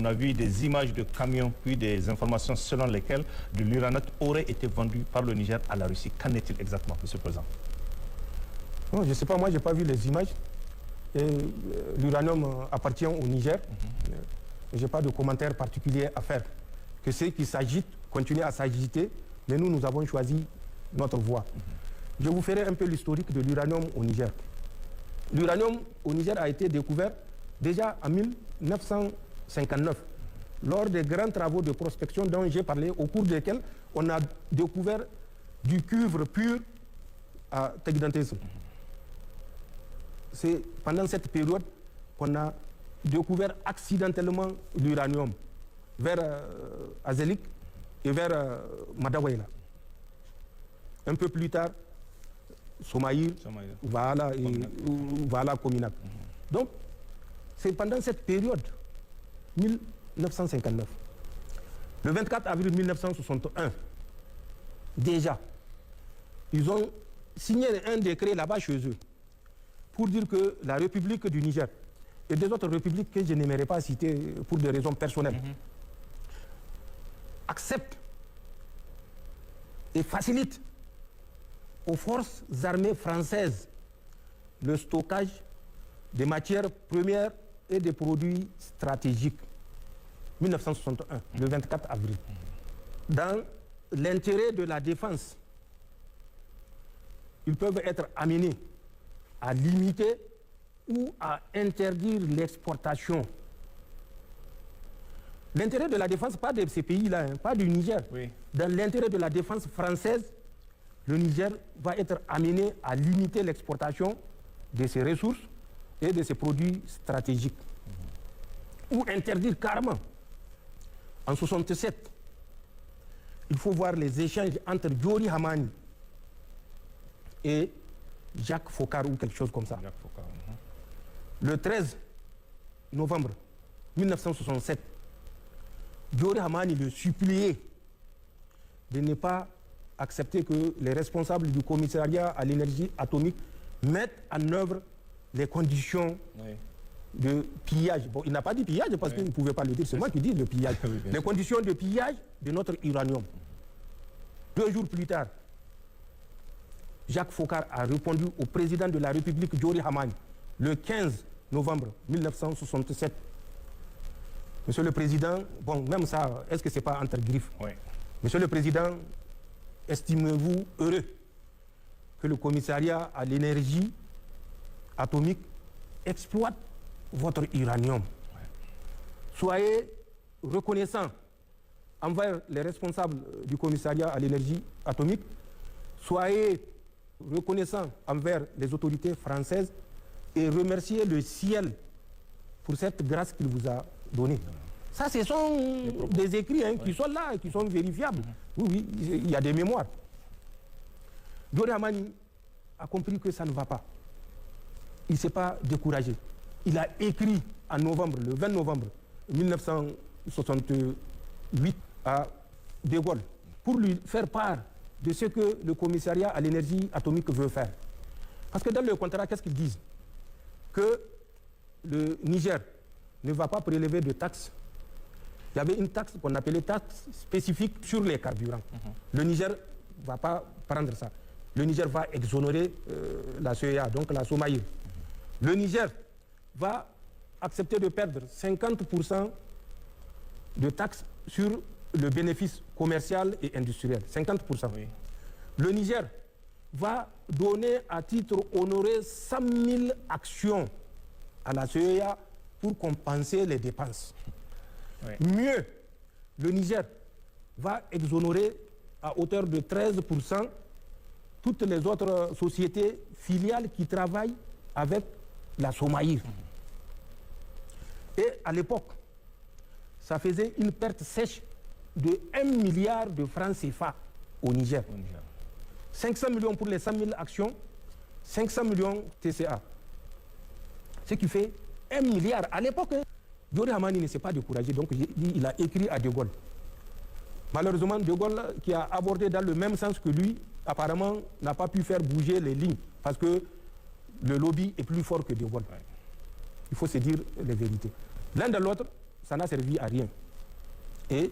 a vu des images de camions, puis des informations selon lesquelles de l'uranium aurait été vendu par le Niger à la Russie. Qu'en est-il exactement, M. le Président? Non, je ne sais pas, moi je n'ai pas vu les images. L'uranium appartient au Niger. Je n'ai pas de commentaire particulier à faire. Que ceux qui s'agitent continuent à s'agiter, mais nous avons choisi notre voie. Je vous ferai un peu l'historique de l'uranium au Niger. L'uranium au Niger a été découvert déjà en 1959, lors des grands travaux de prospection dont j'ai parlé, au cours desquels on a découvert du cuivre pur à Tegdanteso. C'est pendant cette période qu'on a découvert accidentellement l'uranium vers Azelik et vers Madawaïla. Un peu plus tard, Somaïr, voilà, voilà Kominak. Donc, c'est pendant cette période, 1959, le 24 avril 1961, déjà, ils ont signé un décret là-bas chez eux pour dire que la République du Niger et des autres républiques que je n'aimerais pas citer pour des raisons personnelles acceptent et facilitent aux forces armées françaises le stockage des matières premières et des produits stratégiques. 1961, le 24 avril. Dans l'intérêt de la défense, ils peuvent être amenés à limiter ou à interdire l'exportation. L'intérêt de la défense, pas de ces pays-là, pas du Niger. Oui. Dans l'intérêt de la défense française, le Niger va être amené à limiter l'exportation de ses ressources et de ses produits stratégiques. Ou interdire carrément. En 1967, il faut voir les échanges entre Diori Hamani et Jacques Foccart ou quelque chose comme ça. Le 13 novembre 1967, Diori Hamani le suppliait de ne pas accepter que les responsables du commissariat à l'énergie atomique mettent en œuvre les conditions de pillage. Bon, il n'a pas dit pillage parce qu'il ne pouvait pas le dire, c'est moi qui dis le pillage. Les conditions de pillage de notre uranium. 2 jours plus tard, Jacques Foccart a répondu au président de la République, Diori Hamani, le 15 novembre 1967. Monsieur le Président, bon, même ça, est-ce que ce n'est pas entre griffes? Monsieur le Président, estimez-vous heureux que le commissariat à l'énergie atomique exploite votre uranium? Soyez reconnaissants envers les responsables du commissariat à l'énergie atomique. Soyez reconnaissants envers les autorités françaises et remerciez le ciel pour cette grâce qu'il vous a donnée. Ça, ce sont des écrits qui sont là et qui sont vérifiables. Oui, il y a des mémoires. Diori Hamani a compris que ça ne va pas. Il ne s'est pas découragé. Il a écrit en novembre, le 20 novembre 1968 à De Gaulle pour lui faire part de ce que le commissariat à l'énergie atomique veut faire. Parce que dans le contrat, qu'est-ce qu'ils disent? Que le Niger ne va pas prélever de taxes. Il y avait une taxe qu'on appelait taxe spécifique sur les carburants. Le Niger ne va pas prendre ça. Le Niger va exonérer la CEA, donc la Somaïr. Le Niger va accepter de perdre 50% de taxes sur le bénéfice commercial et industriel. 50%. Oui. Le Niger va donner à titre honoré 100 000 actions à la CEA pour compenser les dépenses. Oui. Mieux, le Niger va exonérer à hauteur de 13% toutes les autres sociétés filiales qui travaillent avec la Somaïr. Et à l'époque, ça faisait une perte sèche de 1 milliard de francs CFA au Niger. 500 millions pour les 100 000 actions, 500 millions TCA. Ce qui fait 1 milliard. À l'époque, Diori Hamani ne s'est pas découragé, donc il a écrit à De Gaulle. Malheureusement, De Gaulle, qui a abordé dans le même sens que lui, apparemment n'a pas pu faire bouger les lignes, parce que le lobby est plus fort que De Gaulle. Il faut se dire les vérités. L'un de l'autre, ça n'a servi à rien. Et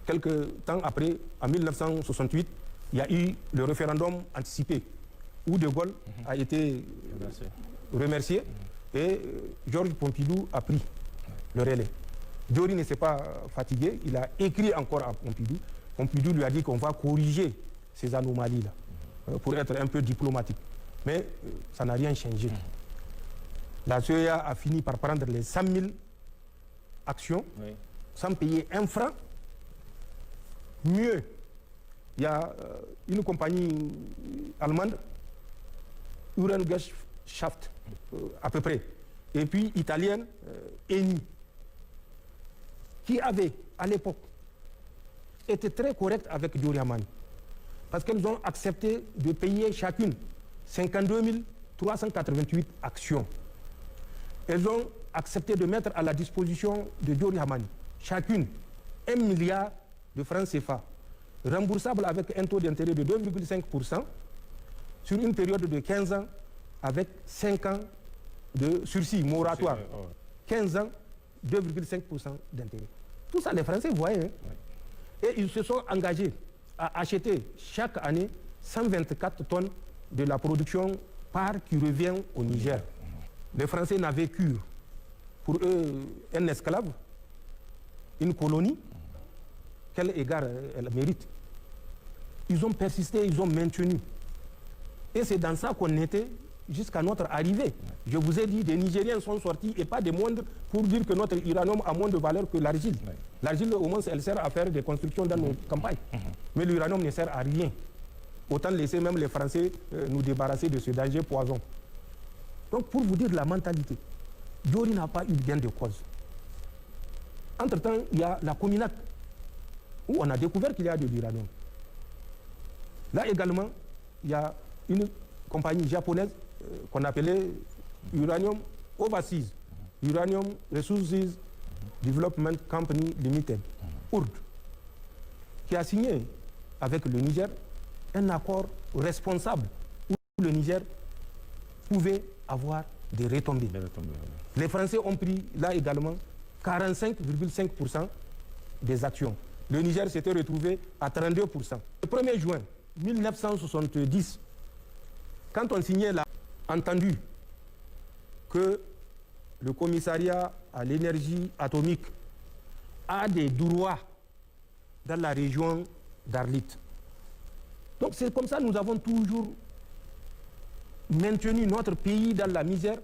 quelques temps après, en 1968, il y a eu le référendum anticipé où De Gaulle a été remercié et Georges Pompidou a pris le relais. Diori ne s'est pas fatigué, il a écrit encore à Pompidou. Pompidou lui a dit qu'on va corriger ces anomalies-là pour être un peu diplomatique. Mais ça n'a rien changé. La CEA a fini par prendre les 100 000 actions sans payer un franc. Mieux, il y a une compagnie allemande, Uhrengeschaft, à peu près, et puis italienne, Eni, qui avait à l'époque été très correcte avec Diori Hamani, parce qu'elles ont accepté de payer chacune 52 388 actions. Elles ont accepté de mettre à la disposition de Diori Hamani chacune 1 milliard de francs CFA, remboursable avec un taux d'intérêt de 2,5% sur une période de 15 ans avec 5 ans de sursis moratoire. 15 ans, 2,5% d'intérêt. Tout ça, les Français voyaient. Et ils se sont engagés à acheter chaque année 124 tonnes de la production par qui revient au Niger. Les Français n'avaient que, pour eux, un esclave, une colonie. Quel égard elle mérite? Ils ont persisté, ils ont maintenu. Et c'est dans ça qu'on était jusqu'à notre arrivée. Je vous ai dit, des Nigériens sont sortis, et pas des moindres, pour dire que notre uranium a moins de valeur que l'argile. L'argile, au moins, elle sert à faire des constructions dans nos campagnes. Mais l'uranium ne sert à rien. Autant laisser même les Français nous débarrasser de ce danger poison. Donc, pour vous dire la mentalité, Diori n'a pas eu gain de cause. Entre-temps, il y a la Cominac, où on a découvert qu'il y a de l'uranium. Là également, il y a une compagnie japonaise qu'on appelait Uranium Overseas, Uranium Resources Development Company Limited, URD, qui a signé avec le Niger un accord responsable où le Niger pouvait avoir des retombées. Les Français ont pris là également 45,5% des actions. Le Niger s'était retrouvé à 32%. Le 1er juin 1970, quand on signait là, entendu que le commissariat à l'énergie atomique a des droits dans la région d'Arlit. Donc c'est comme ça que nous avons toujours maintenu notre pays dans la misère,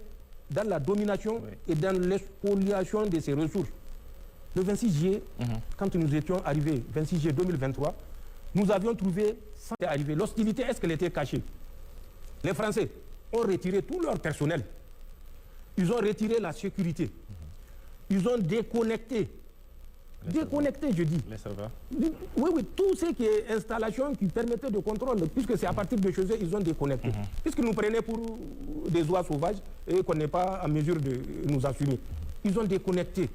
dans la domination et dans l'expoliation de ses ressources. Le 26 juillet, quand nous étions arrivés, 26 juillet 2023, nous avions trouvé, sans arriver, l'hostilité, est-ce qu'elle était cachée? Les Français ont retiré tout leur personnel. Ils ont retiré la sécurité. Ils ont déconnecté. Déconnecté, je dis. Les serveurs? Oui, tout ce qui est installation qui permettait de contrôle, puisque c'est à partir de chez eux, ils ont déconnecté. Puisqu'ils nous prenaient pour des oies sauvages et qu'on n'est pas en mesure de nous assumer. Ils ont déconnecté.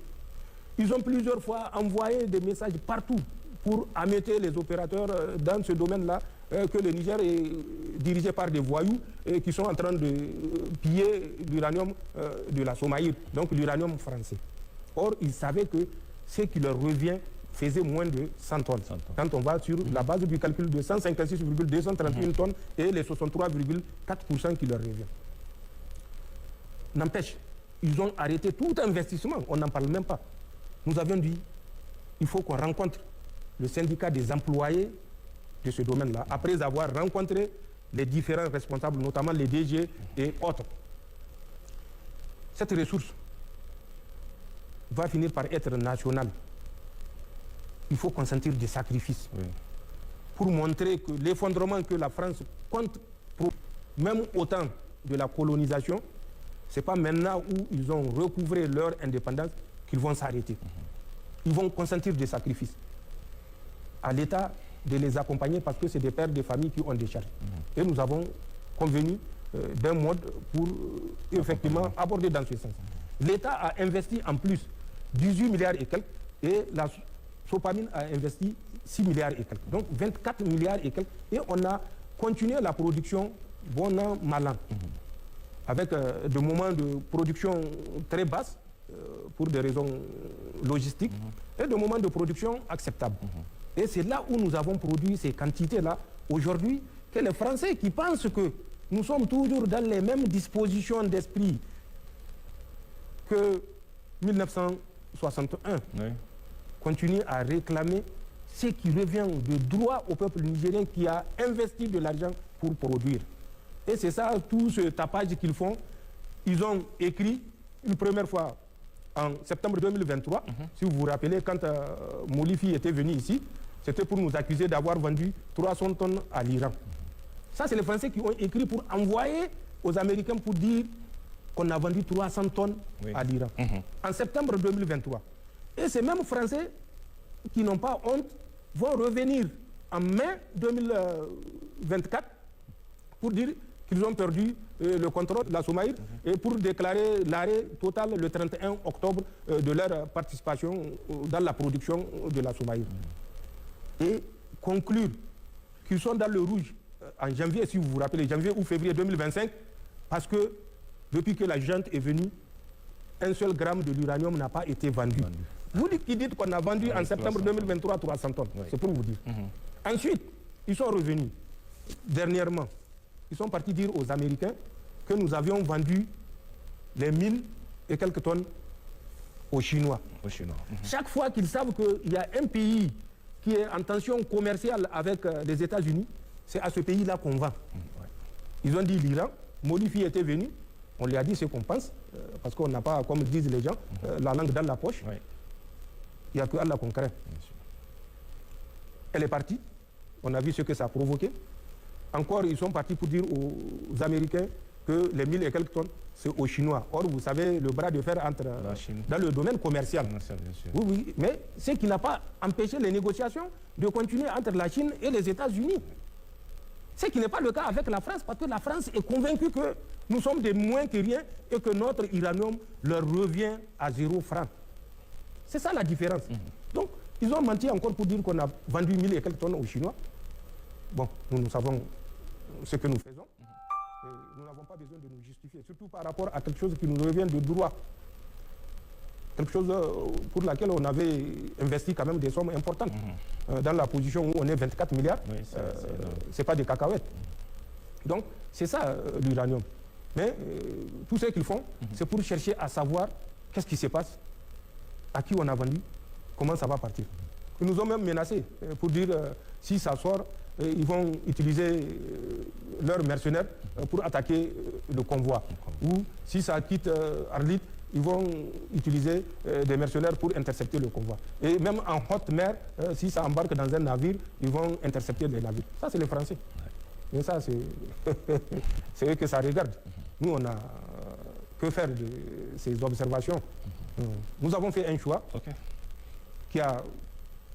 Ils ont plusieurs fois envoyé des messages partout pour ameuter les opérateurs dans ce domaine-là, que le Niger est dirigé par des voyous qui sont en train de piller l'uranium de la Somaïr, donc l'uranium français. Or, ils savaient que ce qui leur revient faisait moins de 100 tonnes. Quand on va sur la base du calcul de 156,231 tonnes et les 63,4% qui leur revient. N'empêche, ils ont arrêté tout investissement, on n'en parle même pas. Nous avions dit, il faut qu'on rencontre le syndicat des employés de ce domaine-là, après avoir rencontré les différents responsables, notamment les DG et autres. Cette ressource va finir par être nationale. Il faut consentir des sacrifices pour montrer que l'effondrement que la France compte, même au temps de la colonisation, ce n'est pas maintenant où ils ont recouvré leur indépendance qu'ils vont s'arrêter. Ils vont consentir des sacrifices à l'État de les accompagner parce que c'est des pères de famille qui ont des charges. Et nous avons convenu d'un mode pour effectivement aborder dans ce sens. L'État a investi en plus 18 milliards et quelques et la Sopamine a investi 6 milliards et quelques. Donc 24 milliards et quelques. Et on a continué la production bon an, mal an. Avec des moments de production très basses pour des raisons logistiques, et de moments de production acceptables. Et c'est là où nous avons produit ces quantités-là aujourd'hui, que les Français qui pensent que nous sommes toujours dans les mêmes dispositions d'esprit que 1961, continuent à réclamer ce qui revient de droit au peuple nigérien qui a investi de l'argent pour produire. Et c'est ça, tout ce tapage qu'ils font. Ils ont écrit une première fois en septembre 2023, si vous vous rappelez, quand Molifi était venu ici, c'était pour nous accuser d'avoir vendu 300 tonnes à l'Iran. Ça, c'est les Français qui ont écrit pour envoyer aux Américains pour dire qu'on a vendu 300 tonnes à l'Iran. En septembre 2023. Et ces mêmes Français qui n'ont pas honte vont revenir en mai 2024 pour dire qu'ils ont perdu le contrôle de la Somaïr et pour déclarer l'arrêt total le 31 octobre de leur participation dans la production de la Somaïr. Et conclure qu'ils sont dans le rouge en janvier, si vous vous rappelez, janvier ou février 2025, parce que depuis que la junte est venue, un seul gramme de l'uranium n'a pas été vendu. Vous qui dites qu'on a vendu en septembre 2023 300 tonnes, c'est pour vous dire. Ensuite, ils sont revenus dernièrement. Ils sont partis dire aux Américains que nous avions vendu les 1000 et quelques tonnes aux Chinois. Chaque fois qu'ils savent qu'il y a un pays qui est en tension commerciale avec les États-Unis, c'est à ce pays-là qu'on vend. Ils ont dit l'Iran, Molifi était venu, on lui a dit ce qu'on pense, parce qu'on n'a pas, comme disent les gens, la langue dans la poche. Il n'y a que Allah qu'on craint. Elle est partie, on a vu ce que ça a provoqué. Encore, ils sont partis pour dire aux Américains que les 1000 et quelques tonnes, c'est aux Chinois. Or, vous savez, le bras de fer entre dans le domaine commercial. Bien sûr. Oui, mais ce qui n'a pas empêché les négociations de continuer entre la Chine et les États-Unis. Ce qui n'est pas le cas avec la France, parce que la France est convaincue que nous sommes des moins que rien et que notre uranium leur revient à 0 francs. C'est ça la différence. Donc, ils ont menti encore pour dire qu'on a vendu 1000 et quelques tonnes aux Chinois. Bon, nous savons ce que nous faisons. Et nous n'avons pas besoin de nous justifier, surtout par rapport à quelque chose qui nous revient de droit. Quelque chose pour laquelle on avait investi quand même des sommes importantes. Dans la position où on est 24 milliards, ce n'est pas des cacahuètes. Donc, c'est ça l'uranium. Mais tout ce qu'ils font, c'est pour chercher à savoir qu'est-ce qui se passe, à qui on a vendu, comment ça va partir. Ils nous ont même menacés pour dire si ça sort, ils vont utiliser leurs mercenaires pour attaquer le convoi. Ou si ça quitte Arlit, ils vont utiliser des mercenaires pour intercepter le convoi. Et même en haute mer, si ça embarque dans un navire, ils vont intercepter les navires. Ça, c'est les Français. Mais ça, c'est eux que ça regarde. Nous, on a que faire de ces observations. Nous avons fait un choix qui a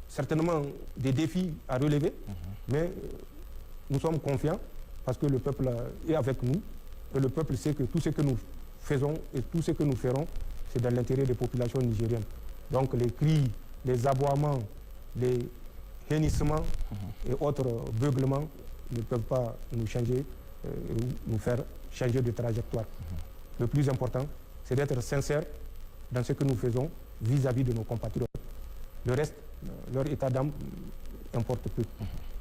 certainement des défis à relever, mais nous sommes confiants parce que le peuple est avec nous et le peuple sait que tout ce que nous faisons et tout ce que nous ferons, c'est dans l'intérêt des populations nigériennes. Donc les cris, les aboiements, les hennissements et autres beuglements ne peuvent pas nous changer, nous faire changer de trajectoire. Le plus important, c'est d'être sincère dans ce que nous faisons vis-à-vis de nos compatriotes. Le reste, leur état d'âme importe peu.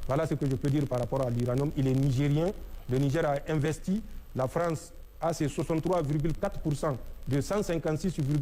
Voilà ce que je peux dire par rapport à l'uranium. Il est nigérien. Le Niger a investi. La France a ses 63,4% de 156,4%.